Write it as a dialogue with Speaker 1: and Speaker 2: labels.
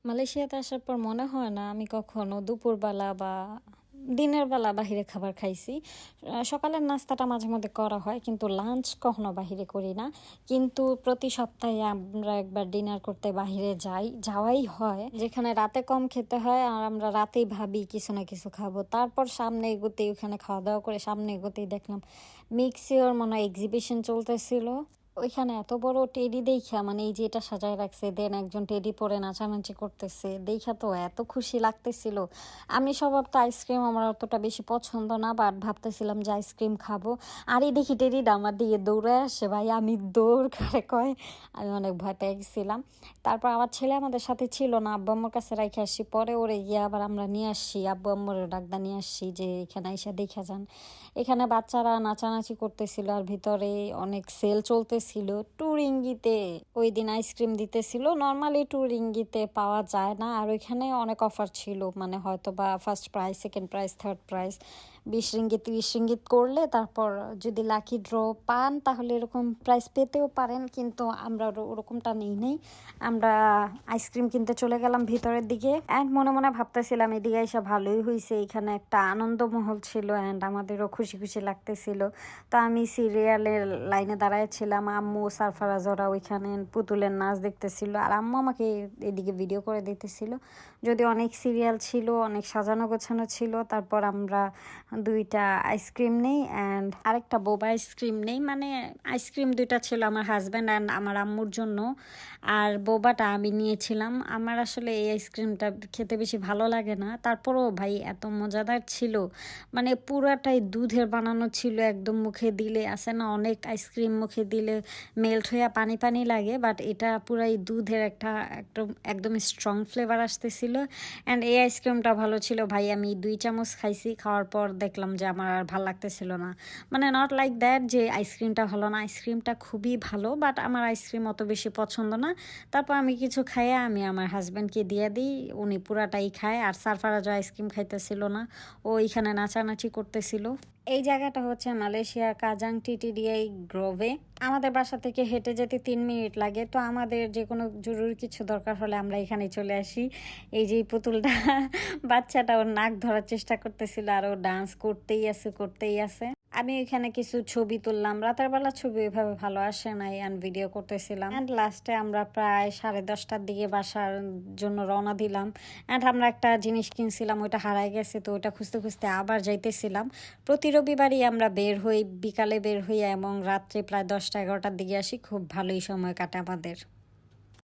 Speaker 1: মালয়েশিয়াতে আসার পর মনে হয় না আমি কখনো দুপুরবেলা বা দিনের বেলা বাহিরে খাবার খাইছি। সকালের নাস্তাটা মাঝে মধ্যে করা হয় কিন্তু লাঞ্চ কখনো বাহিরে করি না। কিন্তু প্রতি সপ্তাহে আমরা একবার ডিনার করতে বাহিরে যাওয়াই হয়, যেখানে রাতে কম খেতে হয় আর আমরা রাতেই ভাবি কিছু না কিছু খাবো। তারপর সামনে এগোতেই ওখানে খাওয়া দাওয়া করে সামনে এগোতেই দেখলাম মিক্সিওর মনে হয় এক্সিবিশন চলতেছিল। ওইখানে এত বড় টেডি দেইখা, মানে এই যে এটা সাজায় রাখছে, দেন একজন টেডি পরে নাচানাচি করতেছে দেখা তো এত খুশি লাগতেছিল। আমি স্বভাবত আইসক্রিম আমার অতটা বেশি পছন্দ না, বাট ভাবতেছিলাম যে আইসক্রিম খাবো। আর এই দেখি টেডিটা আমার দিকে দৌড়ে আসে, ভাই আমি দৌড় করে কয়, আমি অনেক ভয় পেয়ে গেছিলাম। তারপর আমার ছেলে আমাদের সাথে ছিল না, আব্বু আম্মুর কাছে রাইখে আসছি, পরে ওরে গিয়ে আবার আমরা নিয়ে আসছি, আব্বু আম্মুর ডাকদা নিয়ে আসছি যে এখানে এসে দেখে যান। এখানে বাচ্চারা নাচানাচি করতেছিল আর ভিতরে অনেক সেল চলতেছিল। টুরিঙ্গিতে ওই দিন আইসক্রিম দিতেছিল, নর্মালি টুরিঙ্গিতে পাওয়া যায় না। আর ওইখানে অনেক অফার ছিল, মানে হয়তো বা first prize, second prize, third prize 20 ringgit 30 ringgit করলে তারপর যদি লাকি ড্র পান তাহলে এরকম প্রাইজ পেতেও পারেন। কিন্তু আমরা ওরকমটা নেই। আমরা আইসক্রিম কিনতে চলে গেলাম ভিতরের দিকে অ্যান্ড মনে মনে ভাবতেছিলাম এদিকে এসে ভালোই হয়েছে, এখানে একটা আনন্দমহল ছিল অ্যান্ড আমাদেরও খুশি খুশি লাগতেছিল। তো আমি সিরিয়ালের লাইনে দাঁড়াইছিলাম, আম্মু সারফারাজ ওরা ওইখানে পুতুলের নাচ দেখতেছিল আর আম্মু আমাকে এদিকে ভিডিও করে দিতেছিল। যদি অনেক সিরিয়াল ছিল, অনেক সাজানো গোছানো ছিল। তারপর আমরা 2টা আইসক্রিম নেই অ্যান্ড আরেকটা বোবা আইসক্রিম নেই, মানে আইসক্রিম 2টা ছিল আমার হাজব্যান্ড অ্যান্ড আমার আম্মুর জন্য, আর বোবাটা আমি নিয়েছিলাম। আমার আসলে এই আইসক্রিমটা খেতে বেশি ভালো লাগে না, তারপরও ভাই এত মজাদার ছিল, মানে পুরাটাই দুধের বানানো ছিল। একদম মুখে দিলে আসে না, অনেক আইসক্রিম মুখে দিলে মেল্ট হয়ে পানি পানি লাগে, বাট এটা পুরাই দুধের একটা একদম একদম স্ট্রং ফ্লেভার আসতেছিল। অ্যান্ড এই আইসক্রিমটা ভালো ছিল ভাই, আমি 2 চামচ খাইছি, খাওয়ার পর দেখলাম যে আমার আর ভালো লাগতেছিল না। মানে নট লাইক দ্যাট যে আইসক্রিমটা ভালো না, আইসক্রিমটা খুবই ভালো, বাট আমার আইসক্রিম অত বেশি পছন্দ না। তারপর আমি কিছু খাইয়ে আমি আমার হাজব্যান্ডকে দিয়ে দিই, উনি পুরাটাই খায়। আর সারফারাজও আইসক্রিম খাইতেছিল না, ও এইখানে নাচানাচি করতেছিল। এই জায়গাটা হচ্ছে মালয়েশিয়ার কাজাং টিটিডিআই গ্রোভে। আমাদের বাসা থেকে হেঁটে যেতে 3 মিনিট লাগে। তো আমাদের যে কোনো জরুরি কিছু দরকার হলে আমরা এখানে চলে আসি। এই যে পুতুলটা বাচ্চাটা ওর নাক ধরার চেষ্টা করতেছিল আর ও ডান্স করতেই আছে। আমি এখানে কিছু ছবি তুললাম, রাতের বেলা ছবি ওইভাবে ভালো আসে নাই, অ্যান্ড ভিডিও করতেছিলাম। অ্যান্ড লাস্টে আমরা প্রায় 10:30টার দিকে বাসার জন্য রওনা দিলাম। অ্যান্ড আমরা একটা জিনিস কিনছিলাম, ওইটা হারাই গেছে, তো ওইটা খুঁজতে খুঁজতে আবার যাইতেছিলাম। প্রতি রবিবারই আমরা বের হই, বিকালে বের হই এবং রাত্রে প্রায় 10টা 11টার দিকে আসি। খুব ভালোই সময় কাটে আমাদের।